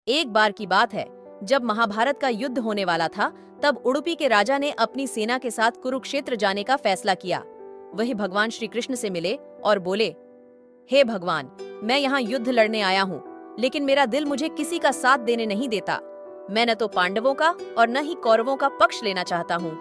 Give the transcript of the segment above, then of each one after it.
एक बार की बात है, जब महाभारत का युद्ध होने वाला था, तब उडुपी के राजा ने अपनी सेना के साथ कुरुक्षेत्र जाने का फैसला किया। वही भगवान श्री कृष्ण से मिले और बोले, हे भगवान, मैं यहाँ युद्ध लड़ने आया हूँ, लेकिन मेरा दिल मुझे किसी का साथ देने नहीं देता। मैं न तो पांडवों का और न ही कौरवों का पक्ष लेना चाहता हूँ।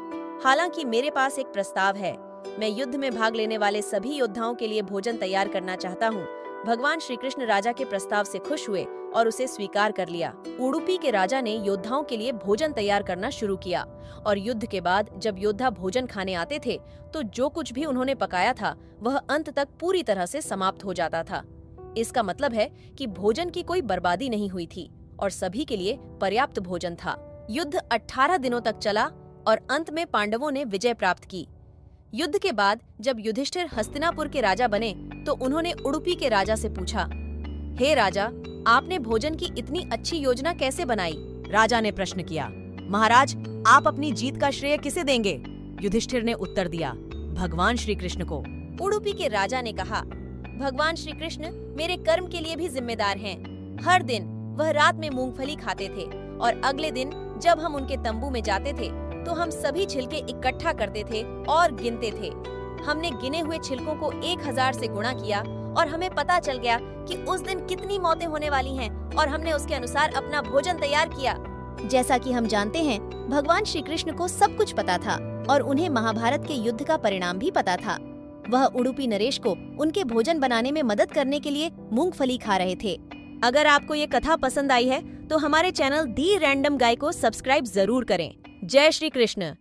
हालांकि मेरे पास एक प्रस्ताव है। मैं युद्ध में भाग लेने वाले सभी योद्धाओं के लिए भोजन तैयार करना चाहता हूँ। भगवान श्री कृष्ण राजा के प्रस्ताव से खुश हुए और उसे स्वीकार कर लिया। उडुपी के राजा ने योद्धाओं के लिए भोजन तैयार करना शुरू किया और युद्ध के बाद जब योद्धा भोजन खाने आते थे तो जो कुछ भी उन्होंने पकाया था वह अंत तक पूरी तरह से समाप्त हो जाता था। इसका मतलब है कि भोजन की कोई बर्बादी नहीं हुई थी और सभी के लिए पर्याप्त भोजन था। युद्ध 18 दिनों तक चला और अंत में पांडवों ने विजय प्राप्त की। युद्ध के बाद जब युधिष्ठिर हस्तिनापुर के राजा बने तो उन्होंने उडुपी के राजा से पूछा, हे राजा, आपने भोजन की इतनी अच्छी योजना कैसे बनाई? राजा ने प्रश्न किया, महाराज, आप अपनी जीत का श्रेय किसे देंगे? युधिष्ठिर ने उत्तर दिया, भगवान श्री कृष्ण को। उडुपी के राजा ने कहा, भगवान श्री कृष्ण मेरे कर्म के लिए भी जिम्मेदार हैं। हर दिन वह रात में मूंगफली खाते थे और अगले दिन जब हम उनके तंबू में जाते थे तो हम सभी छिलके इकट्ठा करते थे और गिनते थे। हमने गिने हुए छिलकों को 1000 से गुणा किया और हमें पता चल गया कि उस दिन कितनी मौतें होने वाली हैं और हमने उसके अनुसार अपना भोजन तैयार किया। जैसा कि हम जानते हैं, भगवान श्री कृष्ण को सब कुछ पता था और उन्हें महाभारत के युद्ध का परिणाम भी पता था। वह उडुपी नरेश को उनके भोजन बनाने में मदद करने के लिए मूंगफली खा रहे थे। अगर आपको ये कथा पसंद आई है तो हमारे चैनल दी रैंडम गाय को सब्सक्राइब जरूर करें। जय श्री कृष्ण।